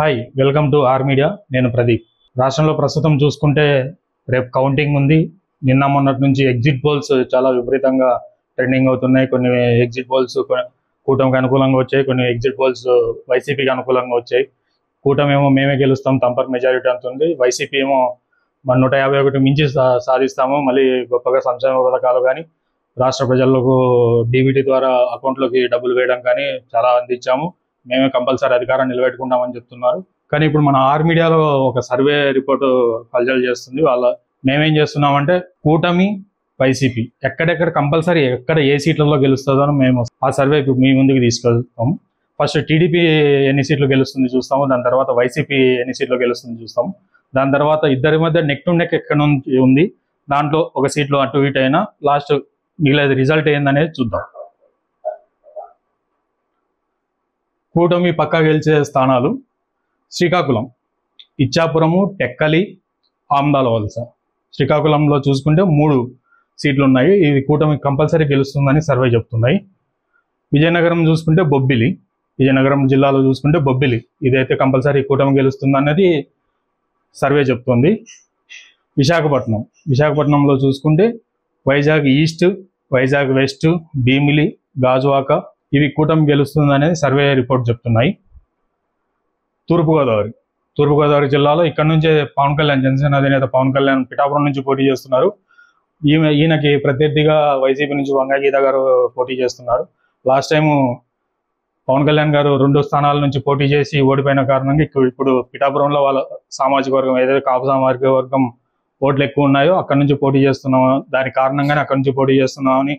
Hi welcome to R Media. నేను ప్రదీప్. రాష్ట్రంలో ప్రస్తుతం చూసుకుంటే రేపు కౌంటింగ్ ఉంది. నిన్న మొన్నటి నుంచి ఎగ్జిట్ పోల్స్ చాలా విపరీతంగా ట్రెండింగ్ అవుతున్నాయి. కొన్ని ఎగ్జిట్ పోల్స్ కూటమికి అనుకూలంగా వచ్చాయి, కొన్ని ఎగ్జిట్ పోల్స్ వైసీపీకి అనుకూలంగా వచ్చాయి. కూటమి ఏమో మేమే గెలుస్తాం, తంపర్ మెజారిటీ అంటుంది. వైసీపీ ఏమో మన 151 మించి సాధిస్తాము, మళ్ళీ గొప్పగా సంక్షేమ పథకాలు కానీ రాష్ట్ర ప్రజలకు డీబీటీ ద్వారా అకౌంట్లోకి డబ్బులు వేయడం కానీ చాలా అందించాము, మేమే కంపల్సరీ అధికారాన్ని నిలబెట్టుకుంటామని చెప్తున్నారు. కానీ ఇప్పుడు మన ఆర్ మీడియాలో ఒక సర్వే రిపోర్ట్ కల్చర్ చేస్తుంది. మేమేం చేస్తున్నామంటే కూటమి వైసీపీ ఎక్కడెక్కడ కంపల్సరీ ఎక్కడ ఏ సీట్లలో గెలుస్తుందో మేము ఆ సర్వే మీ ముందుకు తీసుకెళ్తాము. ఫస్ట్ టీడీపీ ఎన్ని సీట్లు గెలుస్తుంది చూస్తాము, దాని తర్వాత వైసీపీ ఎన్ని సీట్లు గెలుస్తుంది చూస్తాము, దాని తర్వాత ఇద్దరి మధ్య నెక్ టు నెక్ ఎక్కడ నుంచి ఉంది, దాంట్లో ఒక సీట్లో అటు ఇటు అయినా లాస్ట్ మిగిలేదు రిజల్ట్ ఏందనేది చూద్దాం. కూటమి పక్కా గెలిచే స్థానాలు శ్రీకాకుళం, ఇచ్చాపురము, టెక్కలి, ఆమ్దాల వలస. శ్రీకాకుళంలో చూసుకుంటే 3 సీట్లు ఉన్నాయి, ఇది కూటమి కంపల్సరీ గెలుస్తుందని సర్వే చెప్తున్నాయి. విజయనగరం చూసుకుంటే బొబ్బిలి, విజయనగరం జిల్లాలో చూసుకుంటే బొబ్బిలి ఇదైతే కంపల్సరీ కూటమి గెలుస్తుంది అన్నది సర్వే చెప్తుంది. విశాఖపట్నంలో చూసుకుంటే వైజాగ్ ఈస్ట్, వైజాగ్ వెస్ట్, భీమిలి, గాజువాక ఇవి కూటమి గెలుస్తుంది అనేది సర్వే రిపోర్ట్ చెప్తున్నాయి. తూర్పుగోదావరి జిల్లాలో ఇక్కడ నుంచే పవన్ కళ్యాణ్, జనసేన అధినేత పవన్ కళ్యాణ్ పిఠాపురం నుంచి పోటీ చేస్తున్నారు. ఈయనకి ప్రత్యర్థిగా వైసీపీ నుంచి వంగా గీత గారు పోటీ చేస్తున్నారు. లాస్ట్ టైం పవన్ కళ్యాణ్ గారు 2 స్థానాల నుంచి పోటీ చేసి ఓడిపోయిన కారణంగా ఇప్పుడు పిఠాపురంలో వాళ్ళ సామాజిక వర్గం ఏదైతే కాపు సామాజిక వర్గం ఓట్లు ఎక్కువ ఉన్నాయో అక్కడి నుంచి పోటీ చేస్తున్నాం, దాని కారణంగానే అక్కడి నుంచి పోటీ చేస్తున్నామని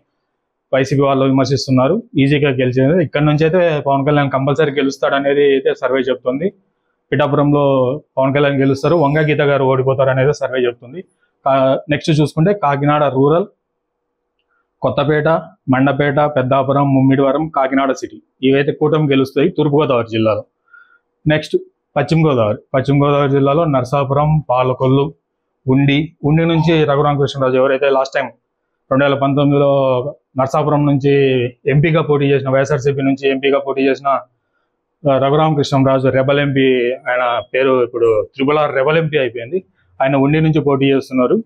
వైసీపీ వాళ్ళు విమర్శిస్తున్నారు. ఈజీగా గెలిచేది ఇక్కడ నుంచి అయితే పవన్ కళ్యాణ్ కంపల్సరీ గెలుస్తాడు అనేది అయితే సర్వే చెప్తుంది. పిఠాపురంలో పవన్ కళ్యాణ్ గెలుస్తారు, వంగా గీత గారు ఓడిపోతారు అనేది సర్వే చెప్తుంది. నెక్స్ట్ చూసుకుంటే కాకినాడ రూరల్, కొత్తపేట, మండపేట, పెద్దాపురం, ముమ్మిడివరం, కాకినాడ సిటీ ఇవైతే కూటమి గెలుస్తాయి తూర్పుగోదావరి జిల్లాలో. నెక్స్ట్ పశ్చిమ గోదావరి జిల్లాలో నర్సాపురం, పాలకొల్లు, ఉండి నుంచి రఘురామకృష్ణరాజు ఎవరైతే లాస్ట్ టైం 2019లో నర్సాపురం నుంచి ఎంపీగా పోటీ చేసిన, వైఎస్ఆర్సీపీ నుంచి ఎంపీగా పోటీ చేసిన రఘురామకృష్ణరాజు రెబల్ ఎంపీ, ఆయన పేరు ఇప్పుడు RRR రెబల్ ఎంపీ అయిపోయింది. ఆయన ఉండి నుంచి పోటీ చేస్తున్నారు,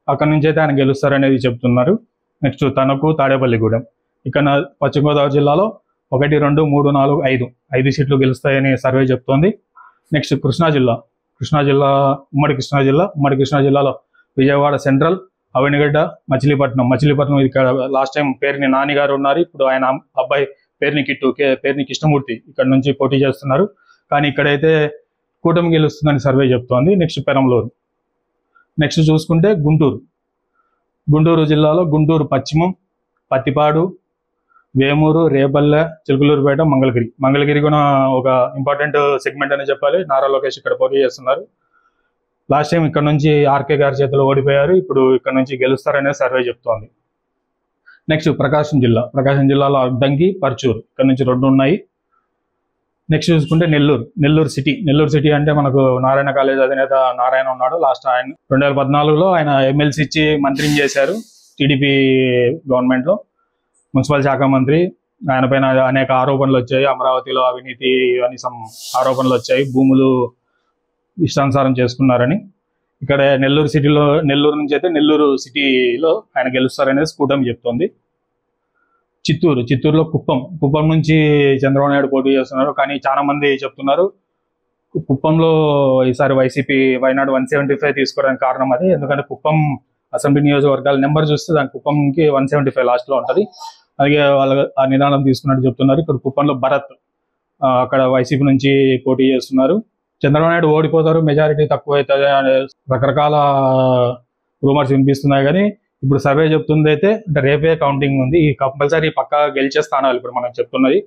అక్కడ నుంచి అయితే ఆయన గెలుస్తారనేది చెప్తున్నారు. నెక్స్ట్ తణుకు, తాడేపల్లిగూడెం ఇక్కడ పశ్చిమ గోదావరి జిల్లాలో 1, 2, 3, 4, 5 సీట్లు గెలుస్తాయని సర్వే చెప్తోంది. నెక్స్ట్ కృష్ణా జిల్లా, ఉమ్మడి కృష్ణా జిల్లాలో విజయవాడ సెంట్రల్, అవనిగడ్డ, మచిలీపట్నం ఇక్కడ లాస్ట్ టైం పేరుని నాని గారు ఉన్నారు, ఇప్పుడు ఆయన అబ్బాయి పేరుని కృష్ణమూర్తి ఇక్కడ నుంచి పోటీ చేస్తున్నారు. కానీ ఇక్కడైతే కూటమి గెలుస్తుందని సర్వే చెప్తోంది. నెక్స్ట్ పెరంలూరు. నెక్స్ట్ చూసుకుంటే గుంటూరు జిల్లాలో గుంటూరు పశ్చిమం, పత్తిపాడు, వేమూరు, రేపల్లె, చిలుకలూరుపేట, మంగళగిరి కూడా ఒక ఇంపార్టెంట్ సెగ్మెంట్ అని చెప్పాలి. నారా లోకేష్ ఇక్కడ పోటీ చేస్తున్నారు. లాస్ట్ టైం ఇక్కడ నుంచి ఆర్కే గారి చేతిలో ఓడిపోయారు, ఇప్పుడు ఇక్కడ నుంచి గెలుస్తారనే సర్వే చెప్తోంది. నెక్స్ట్ ప్రకాశం జిల్లాలో అద్దంకి, పర్చూరు ఇక్కడ నుంచి 2 ఉన్నాయి. నెక్స్ట్ చూసుకుంటే నెల్లూరు సిటీ అంటే మనకు నారాయణ కాలేజ్ అధినేత నారాయణ ఉన్నాడు. లాస్ట్ ఆయన 2014లో ఆయన ఎమ్మెల్సీ ఇచ్చి మంత్రిని చేశారు టీడీపీ గవర్నమెంట్లో, మున్సిపల్ శాఖ మంత్రి. ఆయన పైన అనేక ఆరోపణలు వచ్చాయి, అమరావతిలో అవినీతి అని ఆరోపణలు వచ్చాయి, భూములు ఇష్టానుసారం చేసుకున్నారని. ఇక్కడ నెల్లూరు నుంచి అయితే నెల్లూరు సిటీలో ఆయన గెలుస్తారనేది కూటమి చెప్తోంది. చిత్తూరులో కుప్పం నుంచి చంద్రబాబు నాయుడు పోటీ చేస్తున్నారు. కానీ చాలా మంది చెప్తున్నారు కుప్పంలో ఈసారి వైసీపీ వైనాడు 175 తీసుకోవడానికి కారణం అది. ఎందుకంటే కుప్పం అసెంబ్లీ నియోజకవర్గాల నెంబర్ చూస్తే దానికి కుప్పంకి 175 లాస్ట్లో ఉంటుంది. అలాగే వాళ్ళ ఆ నిదానం తీసుకున్నట్టు చెప్తున్నారు. ఇక్కడ కుప్పంలో భరత్ అక్కడ వైసీపీ నుంచి పోటీ చేస్తున్నారు. చంద్రబాబు నాయుడు ఓడిపోతారు, మెజారిటీ తక్కువ అవుతుంది అనే రకరకాల రూమర్స్ వినిపిస్తున్నాయి. కానీ ఇప్పుడు సర్వే చెప్తుంది అయితే అంటే రేపే కౌంటింగ్ ఉంది, ఈ కంపల్సరీ పక్కా గెలిచే స్థానాలు ఇప్పుడు మనం చెప్తున్నది.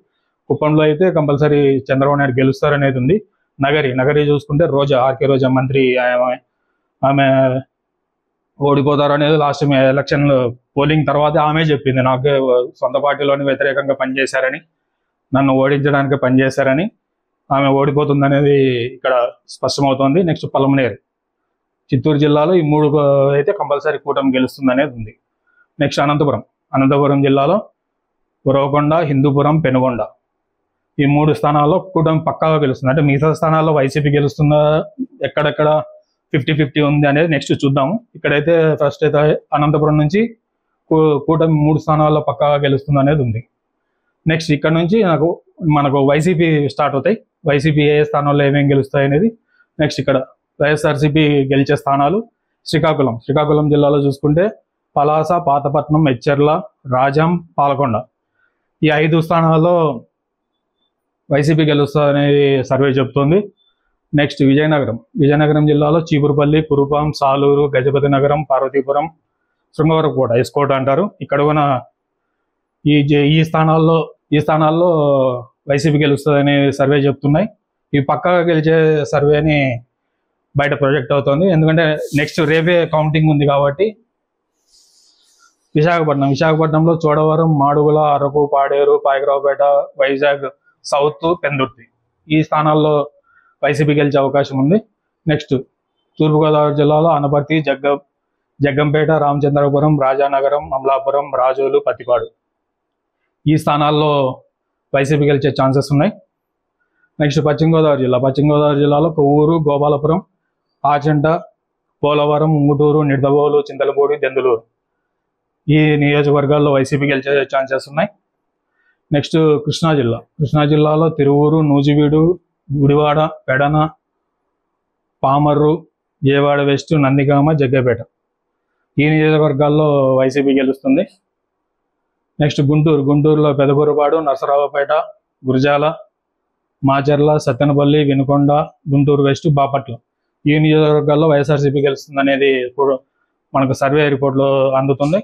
కుప్పంలో అయితే కంపల్సరీ చంద్రబాబు నాయుడు గెలుస్తారనేది ఉంది. నగరి చూసుకుంటే ఆర్కే రోజా మంత్రి, ఆమె ఓడిపోతారు అనేది లాస్ట్ ఎలక్షన్ పోలింగ్ తర్వాత ఆమె చెప్పింది, నాకు సొంత పార్టీలోని వ్యతిరేకంగా పనిచేశారని, నన్ను ఓడించడానికి పనిచేశారని, ఆమె ఓడిపోతుంది అనేది ఇక్కడ స్పష్టమవుతోంది. నెక్స్ట్ పలమనేరు, చిత్తూరు జిల్లాలో ఈ 3 అయితే కంపల్సరీ కూటమి గెలుస్తుంది అనేది ఉంది. నెక్స్ట్ అనంతపురం జిల్లాలో ఉరవకొండ, హిందూపురం, పెనుగొండ ఈ 3 స్థానాల్లో కూటమి పక్కాగా గెలుస్తుంది. అంటే మిగతా స్థానాల్లో వైసీపీ గెలుస్తుందా, ఎక్కడెక్కడ 50-50 ఉంది అనేది నెక్స్ట్ చూద్దాము. ఇక్కడైతే ఫస్ట్ అయితే అనంతపురం నుంచి కూటమి 3 స్థానాల్లో పక్కాగా గెలుస్తుంది అనేది ఉంది. నెక్స్ట్ ఇక్కడ నుంచి మనకు వైసీపీ స్టార్ట్ అవుతాయి. వైసీపీ ఏ స్థానాల్లో ఏమేమి గెలుస్తాయి అనేది నెక్స్ట్. ఇక్కడ వైఎస్ఆర్సీపీ గెలిచే స్థానాలు శ్రీకాకుళం జిల్లాలో చూసుకుంటే పలాస, పాతపట్నం, మెచ్చర్ల, రాజాం, పాలకొండ ఈ 5 స్థానాల్లో వైసీపీ గెలుస్తుందనేది సర్వే చెబుతుంది. నెక్స్ట్ విజయనగరం జిల్లాలో చీపురుపల్లి, కురుపాం, సాలూరు, గజపతి నగరం, పార్వతీపురం, శృంగవరపుకోట, ఎస్కోట అంటారు. ఇక్కడ కూడా ఈ స్థానాల్లో వైసీపీ గెలుస్తుందని సర్వే చెప్తున్నాయి. ఈ పక్కాగా గెలిచే సర్వేని బయట ప్రొజెక్ట్ అవుతుంది. ఎందుకంటే నెక్స్ట్ రేపే కౌంటింగ్ ఉంది కాబట్టి. విశాఖపట్నంలో చోడవరం, మాడుగుల, అరకు, పాడేరు, పాయకరావుపేట, వైజాగ్ సౌత్, పెందుర్తి ఈ స్థానాల్లో వైసీపీ గెలిచే అవకాశం ఉంది. నెక్స్ట్ తూర్పుగోదావరి జిల్లాలో అనపర్తి, జగ్గంపేట, రామచంద్రపురం, రాజానగరం, అమలాపురం, రాజోలు, పత్తిపాడు ఈ స్థానాల్లో వైసీపీ గెలిచే ఛాన్సెస్ ఉన్నాయి. నెక్స్ట్ పశ్చిమ గోదావరి జిల్లాలో కొవ్వూరు, గోపాలపురం, ఆచంట, పోలవరం, ఉంగుటూరు, నిడదవోలు, చింతలపూడి, దెందులూరు ఈ నియోజకవర్గాల్లో వైసీపీ గెలిచే ఛాన్సెస్ ఉన్నాయి. నెక్స్ట్ కృష్ణా జిల్లాలో తిరువూరు, నూజివీడు, గుడివాడ, పెడన, పామర్రు, విజయవాడ వెస్ట్, నందిగామ, జగ్గపేట ఈ నియోజకవర్గాల్లో వైసీపీ గెలుస్తుంది. నెక్స్ట్ గుంటూరులో పెదకూరుపాడు, నరసరావుపేట, గురజాల, మాచర్ల, సత్తెనపల్లి, వినుకొండ, గుంటూరు వెస్ట్, బాపట్ల ఈ నియోజకవర్గాల్లో వైఎస్ఆర్సీపీ గెలుస్తుంది అనేది ఇప్పుడు మనకు సర్వే రిపోర్ట్లో అందుతుంది.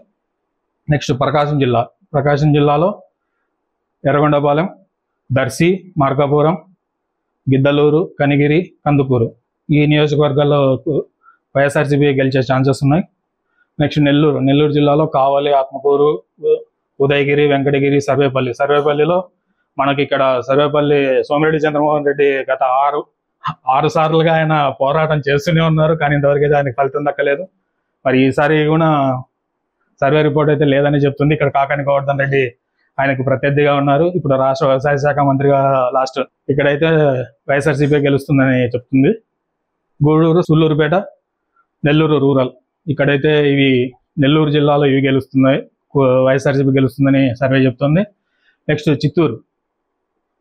నెక్స్ట్ ప్రకాశం జిల్లాలో ఎర్రగొండపాలెం, దర్శి, మార్కాపురం, గిద్దలూరు, కనిగిరి, కందుకూరు ఈ నియోజకవర్గాల్లో వైఎస్ఆర్సీపీ గెలిచే ఛాన్సెస్ ఉన్నాయి. నెక్స్ట్ నెల్లూరు జిల్లాలో కావలి, ఆత్మకూరు, ఉదయగిరి, వెంకటగిరి, సర్వేపల్లిలో మనకి ఇక్కడ సర్వేపల్లి సోమిరెడ్డి చంద్రమోహన్ రెడ్డి గత 6 సార్లుగా ఆయన పోరాటం చేస్తూనే ఉన్నారు. కానీ ఇంతవరకు దానికి ఫలితం దక్కలేదు. మరి ఈసారి కూడా సర్వే రిపోర్ట్ అయితే లేదని చెప్తుంది. ఇక్కడ కాకాని గోవర్ధన్ రెడ్డి ఆయనకు ప్రత్యర్థిగా ఉన్నారు. ఇప్పుడు రాష్ట్ర వ్యవసాయ శాఖ మంత్రిగా లాస్ట్. ఇక్కడైతే వైఎస్ఆర్సీపీ గెలుస్తుందని చెప్తుంది. గూడూరు, సుల్లూరుపేట, నెల్లూరు రూరల్ ఇక్కడైతే నెల్లూరు జిల్లాలో ఇవి గెలుస్తున్నాయి, వైఎస్ఆర్సీపీ గెలుస్తుందని సర్వే చెప్తుంది. నెక్స్ట్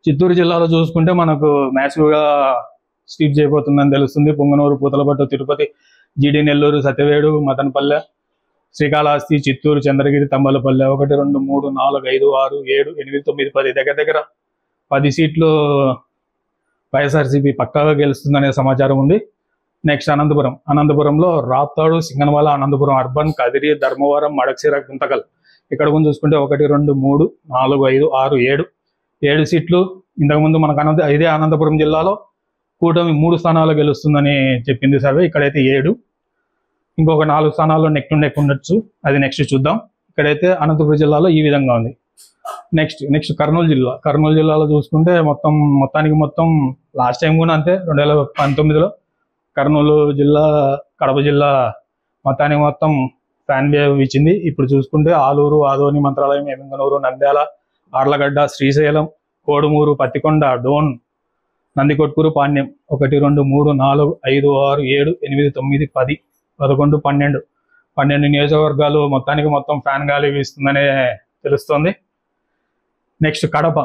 చిత్తూరు జిల్లాలో చూసుకుంటే మనకు మ్యాసివ్గా స్వీప్ చేయబోతుందని తెలుస్తుంది. పొంగనూరు, పూతలపట్టు, తిరుపతి, జీడి, నెల్లూరు, సత్యవేడు, మదనపల్లె, శ్రీకాళహస్తి, చిత్తూరు, చంద్రగిరి, తంబలపల్లె 1, 2, 3, 4, 5, 6, 7, 8, 9, 10 దగ్గర 10 సీట్లు వైఎస్ఆర్సీపీ పక్కాగా గెలుస్తుందనే సమాచారం ఉంది. నెక్స్ట్ అనంతపురంలో రాప్తాడు, సింగనమల, అనంతపురం అర్బన్, కదిరి, ధర్మవరం, మడక్సిర, గుంతకల్ ఇక్కడ కూడా చూసుకుంటే 1, 2, 3, 4, 5, 6, 7 సీట్లు. ఇంతకుముందు మనకు ఇదే అనంతపురం జిల్లాలో కూటమి 3 స్థానాలు గెలుస్తుందని చెప్పింది సర్వే. ఇక్కడైతే 7, ఇంకొక 4 స్థానాల్లో నెక్ టు నెక్ ఉండొచ్చు, అది నెక్స్ట్ చూద్దాం. ఇక్కడైతే అనంతపురం జిల్లాలో ఈ విధంగా ఉంది. నెక్స్ట్ కర్నూలు జిల్లాలో చూసుకుంటే మొత్తానికి లాస్ట్ టైం కూడా అంతే 2019లో కర్నూలు జిల్లా, కడప జిల్లా మొత్తం ఫ్యాన్ వేవ్ ఇచ్చింది. ఇప్పుడు చూసుకుంటే ఆలూరు, ఆదోని, మంత్రాలయం, ఎమ్మిగనూరు, నంద్యాల, ఆర్లగడ్డ, శ్రీశైలం, కోడుమూరు, పత్తికొండ, డోన్, నందికొట్కూరు, పాణ్యం 1, 2, 3, 4, 5, 6, 7, 8, 9, 10, 11, 12 నియోజకవర్గాలు మొత్తానికి ఫ్యాన్ గాలి వీస్తుందనే తెలుస్తోంది. నెక్స్ట్ కడప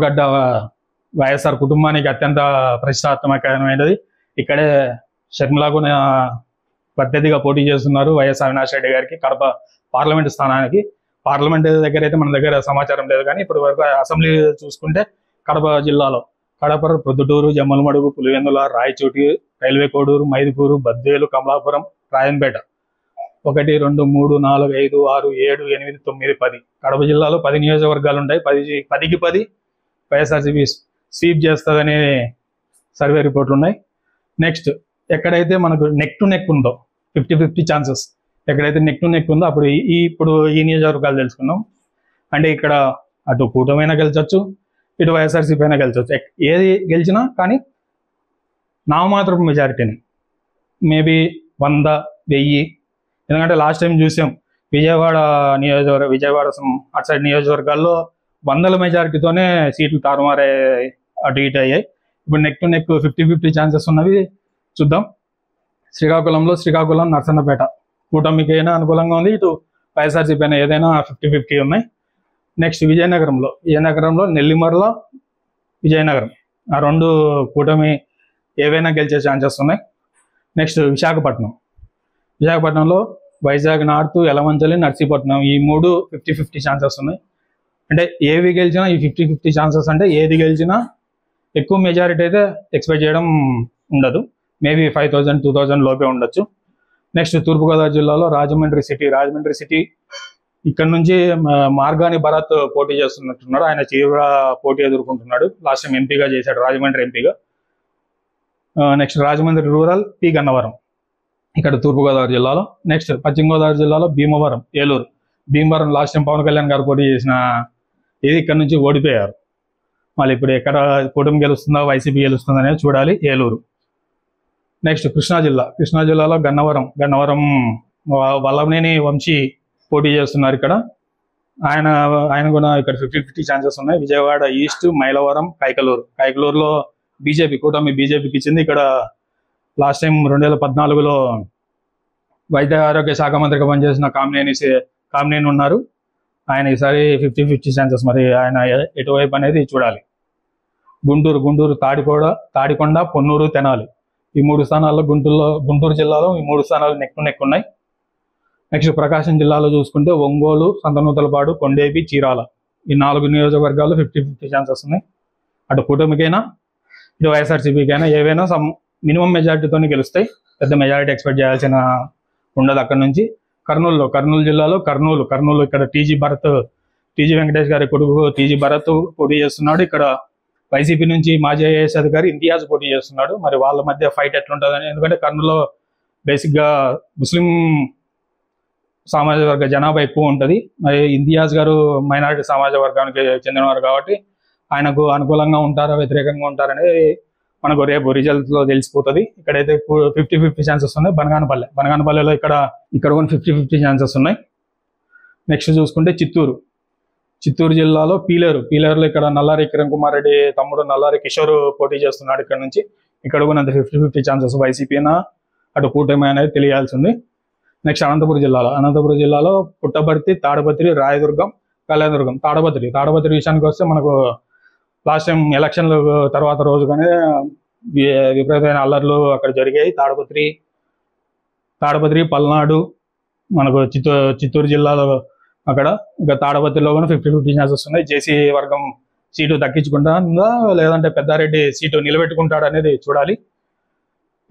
గడ్డ వైఎస్ఆర్ కుటుంబానికి అత్యంత ప్రతిష్టాత్మకమైనది. ఇక్కడే షర్మిల కూడా ప్రత్యర్థిగా పోటీ చేస్తున్నారు వైఎస్ అవినాష్ రెడ్డి గారికి కడప పార్లమెంట్ స్థానానికి. పార్లమెంట్ దగ్గర అయితే మన దగ్గర సమాచారం లేదు, కానీ ఇప్పటి వరకు అసెంబ్లీ చూసుకుంటే కడప జిల్లాలో కడప, ప్రొద్దుటూరు, జమ్మలమడుగు, పులివెందుల, రాయచోటి, రైల్వే కోడూరు, మైదుకూరు, బద్వేలు, కమలాపురం, రాయంపేట 1, 2, 3, 4, 5, 6, 7, 8, 9, 10 కడప జిల్లాలో 10 నియోజకవర్గాలు ఉంటాయి. 10కి 10 వైఎస్ఆర్సీపీ స్వీప్ చేస్తుందనే సర్వే రిపోర్ట్లు ఉన్నాయి. నెక్స్ట్ ఎక్కడైతే మనకు నెక్ టు నెక్ ఉందో 50-50 ఛాన్సెస్, ఎక్కడైతే నెక్ టు నెక్ ఉందో ఇప్పుడు ఈ నియోజకవర్గాలు తెలుసుకున్నాం. అంటే ఇక్కడ అటు కూటమైనా గెలిచొచ్చు, ఇటు వైఎస్ఆర్సీపీ అయినా గెలిచొచ్చు. ఏది గెలిచినా కానీ నామమాత్రపు మెజారిటీని మేబీ 100, 1000. ఎందుకంటే లాస్ట్ టైం చూసాం విజయవాడ అటు సైడ్ నియోజకవర్గాల్లో వందల మెజారిటీతోనే సీట్లు తారుమారే అటు ఇటు అయ్యాయి. ఇప్పుడు నెక్ టు నెక్ 50-50 ఛాన్సెస్ ఉన్నవి చూద్దాం. శ్రీకాకుళం నర్సన్నపేట కూటమికి అయినా అనుకూలంగా ఉంది, ఇటు వైఎస్ఆర్సీపీ అయినా ఏదైనా 50-50 ఉన్నాయి. నెక్స్ట్ విజయనగరంలో నెల్లిమర్ల విజయనగరం ఆ రెండు కూటమి ఏవైనా గెలిచే ఛాన్సెస్ ఉన్నాయి. నెక్స్ట్ విశాఖపట్నంలో వైజాగ్ నార్త్, యలమంచిలి, నర్సీపట్నం ఈ మూడు 50-50 ఛాన్సెస్ ఉన్నాయి. అంటే ఏవి గెలిచినా ఈ 50-50 ఛాన్సెస్, అంటే ఏది గెలిచినా ఎక్కువ మెజారిటీ అయితే ఎక్స్పెక్ట్ చేయడం ఉండదు. మేబీ 5,000-2,000 లోపే ఉండొచ్చు. నెక్స్ట్ తూర్పుగోదావరి జిల్లాలో రాజమండ్రి సిటీ ఇక్కడ నుంచి మార్గాని భరత్ పోటీ చేస్తున్నట్టున్నాడు. ఆయన తీవ్ర పోటీ ఎదుర్కొంటున్నాడు. లాస్ట్ టైం ఎంపీగా చేశాడు, రాజమండ్రి ఎంపీగా. Next Rajahmundry rural, P Gannavaram ఇక్కడ తూర్పుగోదావరి జిల్లాలో. నెక్స్ట్ పశ్చిమ గోదావరి జిల్లాలో భీమవరం, ఏలూరు. భీమవరం లాస్ట్ టైం పవన్ కళ్యాణ్ గారు పోటీ చేసిన ఇది ఇక్కడ నుంచి ఓడిపోయారు. మళ్ళీ ఇప్పుడు ఎక్కడ కూటమి గెలుస్తుందా వైసీపీ గెలుస్తుందా అనేది చూడాలి. ఏలూరు. నెక్స్ట్ కృష్ణా జిల్లాలో గన్నవరం వల్లభనేని వంశీ పోటీ చేస్తున్నారు ఇక్కడ. ఆయన కూడా ఇక్కడ 50-50 ఛాన్సెస్ ఉన్నాయి. విజయవాడ ఈస్ట్, మైలవరం, కైకలూరులో కూటమి బీజేపీకి ఇచ్చింది. ఇక్కడ లాస్ట్ టైం 2014లో వైద్య ఆరోగ్య శాఖ మంత్రిగా పనిచేసిన కామినేని ఉన్నారు. ఆయన ఈసారి 50-50 ఛాన్సెస్. మరి ఆయన ఎటువైపు అనేది చూడాలి. గుంటూరు తాడికొండ, పొన్నూరు, తెనాలి ఈ 3 స్థానాల్లో గుంటూరు జిల్లాలో ఈ 3 స్థానాలు నెక్ ఉన్నాయి. నెక్స్ట్ ప్రకాశం జిల్లాలో చూసుకుంటే ఒంగోలు, సంతనూతలపాడు, కొండేపి, చీరాల ఈ 4 నియోజకవర్గాలు 50-50 ఛాన్సెస్ ఉన్నాయి. అటు కూటమికైనా ఇటు వైఎస్ఆర్సీపీకైనా ఏవైనా మినిమం మెజారిటీతోనే గెలుస్తాయి. పెద్ద మెజారిటీ ఎక్స్పెక్ట్ చేయాల్సిన ఉండదు. అక్కడ నుంచి కర్నూలు జిల్లాలో కర్నూలు ఇక్కడ టీజీ వెంకటేష్ గారి కొడుకు టీజీ భరత్ పోటీ చేస్తున్నాడు. ఇక్కడ వైసీపీ నుంచి మాజీ ఐఏఎస్ అధికారి ఇంతియాజ్ పోటీ చేస్తున్నాడు. మరి వాళ్ళ మధ్య ఫైట్ ఎట్లుంటుందని, ఎందుకంటే కర్నూలులో బేసిక్గా ముస్లిం సామాజిక వర్గ జనాభా ఎక్కువ ఉంటుంది. మరి ఇంతియాజ్ గారు మైనారిటీ సామాజిక వర్గానికి చెందినవారు కాబట్టి ఆయనకు అనుకూలంగా ఉంటారా వ్యతిరేకంగా ఉంటారనేది మనకు రేపు రిజల్ట్ లో తెలిసిపోతుంది. ఇక్కడైతే 50-50 ఛాన్సెస్ ఉన్నాయి. బనగానపల్లెలో ఇక్కడ కూడా 50-50 ఛాన్సెస్ ఉన్నాయి. నెక్స్ట్ చూసుకుంటే చిత్తూరు జిల్లాలో పీలేరులో ఇక్కడ నల్లారి కిరణ్ కుమార్ రెడ్డి తమ్ముడు నల్లారి కిషోర్ పోటీ చేస్తున్నాడు. ఇక్కడ నుంచి ఇక్కడ కూడా 50-50 ఛాన్సెస్ వైసీపీనా అటు కూటమి అనేది తెలియాల్సింది. నెక్స్ట్ అనంతపురం జిల్లాలో పుట్టపర్తి, తాడపత్రి, రాయదుర్గం, కళ్యాణదుర్గం. తాడపత్రి విషయానికి వస్తే మనకు లాస్ట్ టైం ఎలక్షన్ల తర్వాత రోజుగానే విపరీతమైన అల్లర్లు అక్కడ జరిగాయి. తాడపత్రి, పల్నాడు మనకు చిత్తూరు జిల్లాలో అక్కడ ఇంకా తాడపత్రిలో కూడా 50-50 ఛాన్సెస్ ఉన్నాయి. జేసీ వర్గం సీటు దక్కించుకుంటుందా లేదంటే పెద్దారెడ్డి సీటు నిలబెట్టుకుంటాడు అనేది చూడాలి.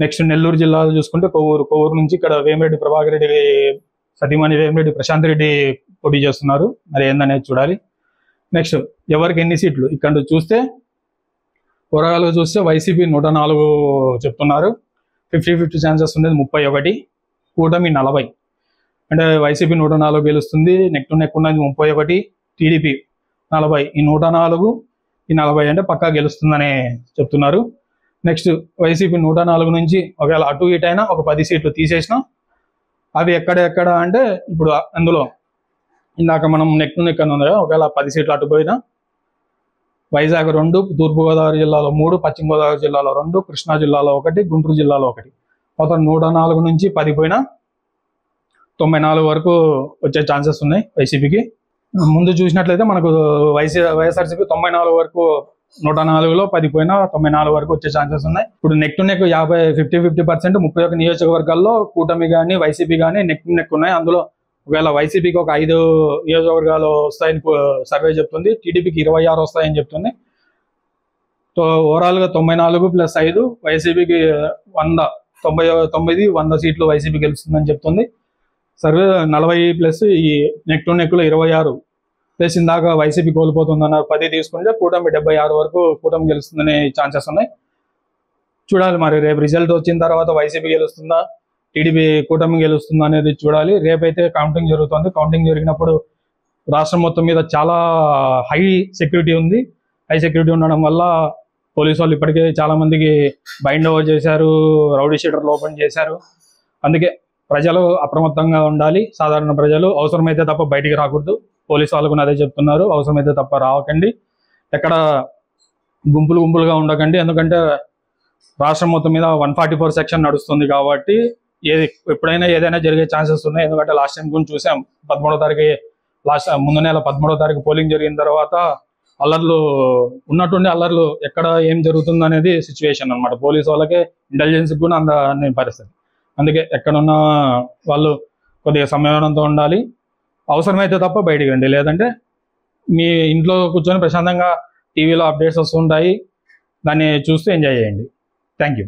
నెక్స్ట్ నెల్లూరు జిల్లాలో చూసుకుంటే కొవ్వూరు నుంచి ఇక్కడ వేమిరెడ్డి ప్రభాకర్ రెడ్డి సతీమణి వేమిరెడ్డి ప్రశాంత్ రెడ్డి పోటీ చేస్తున్నారు. మరి ఏందనేది చూడాలి. నెక్స్ట్ ఎవరికి ఎన్ని సీట్లు ఇక్కడ చూస్తే ఓవరాల్గా చూస్తే వైసీపీ 104 చెప్తున్నారు. 50-50 ఛాన్సెస్ ఉండేది 31, కూటమి 40. అంటే వైసీపీ 104 గెలుస్తుంది. నెక్ టు నెక్ ఉన్నది 31, టీడీపీ 40. ఈ 104 ఈ 40 అంటే పక్కా గెలుస్తుందని చెప్తున్నారు. నెక్స్ట్ వైసీపీ 104 నుంచి ఒకవేళ అటు ఇటు అయినా ఒక 10 సీట్లు తీసేసినా అవి ఎక్కడ అంటే ఇప్పుడు అందులో ఇందాక మనం నెక్ టు నెక్ అని ఉంది కదా, ఒకవేళ 10 సీట్లు అటు పోయినా వైజాగ్ 2, తూర్పుగోదావరి జిల్లాలో 3, పశ్చిమ గోదావరి జిల్లాలో 2, కృష్ణా జిల్లాలో 1, గుంటూరు జిల్లాలో 1. మొత్తం 104 నుంచి 10 పోయినా 94 వరకు వచ్చే ఛాన్సెస్ ఉన్నాయి వైసీపీకి. ముందు చూసినట్లయితే మనకు వైఎస్ఆర్సీపీ 94 వరకు 104లో 10 పోయినా 94 వరకు వచ్చే ఛాన్సెస్ ఉన్నాయి. ఇప్పుడు నెక్ టు నెక్ 50-50% 31 నియోజకవర్గాల్లో కూటమి కానీ వైసీపీ కానీ నెక్ టు నెక్ ఉన్నాయి. అందులో ఒకవేళ వైసీపీకి ఒక 5 నియోజకవర్గాలు వస్తాయని సర్వే చెప్తుంది. టీడీపీకి 26 వస్తాయని చెప్తుంది. సో ఓవరాల్గా 94 + 5 వైసీపీకి 100 సీట్లు వైసీపీ గెలుస్తుందని చెప్తుంది సర్వే. 40+ ఈ నెక్ టు నెక్లో 26 ప్లస్ ఇందాక వైసీపీ కోల్పోతుందన్న 10 తీసుకుంటే కూటమి 76 వరకు కూటమి గెలుస్తుందనే ఛాన్సెస్ ఉన్నాయి. చూడాలి మరి రేపు రిజల్ట్ వచ్చిన తర్వాత వైసీపీ గెలుస్తుందా టీడీపీ కూటమి గెలుస్తుందా అనేది చూడాలి. రేపైతే కౌంటింగ్ జరుగుతుంది. కౌంటింగ్ జరిగినప్పుడు రాష్ట్రం మొత్తం మీద చాలా హై సెక్యూరిటీ ఉంది. హై సెక్యూరిటీ ఉండడం వల్ల పోలీసు వాళ్ళు ఇప్పటికే చాలా మందికి బైండ్ ఓవర్ చేశారు, రౌడీ షీటర్లు ఓపెన్ చేశారు. అందుకే ప్రజలు అప్రమత్తంగా ఉండాలి. సాధారణ ప్రజలు అవసరమైతే తప్ప బయటికి రాకూడదు. పోలీసు వాళ్ళు కూడా అదే చెప్తున్నారు, అవసరమైతే తప్ప రావకండి, ఎక్కడ గుంపులుగా ఉండకండి. ఎందుకంటే రాష్ట్రం మొత్తం మీద 144 సెక్షన్ నడుస్తుంది కాబట్టి ఎప్పుడైనా ఏదైనా జరిగే ఛాన్సెస్ ఉన్నాయి. ఎందుకంటే లాస్ట్ టైం గురించి చూసాం, 13వ తారీఖు ముందు నెల 13వ తారీఖు పోలింగ్ జరిగిన తర్వాత అల్లర్లు ఉన్నట్టుండి అల్లర్లు ఎక్కడ ఏం జరుగుతుంది అనేది సిచ్యువేషన్ అనమాట. పోలీసు వాళ్ళకి ఇంటెలిజెన్స్ కూడా అనే పరిస్థితి. అందుకే ఎక్కడున్న వాళ్ళు కొద్దిగా సంయమనంతో ఉండాలి, అవసరమైతే తప్ప బయటికి రండి, లేదంటే మీ ఇంట్లో కూర్చొని ప్రశాంతంగా టీవీలో అప్డేట్స్ వస్తుంటాయి, దాన్ని చూస్తూ ఎంజాయ్ చేయండి. Thank you.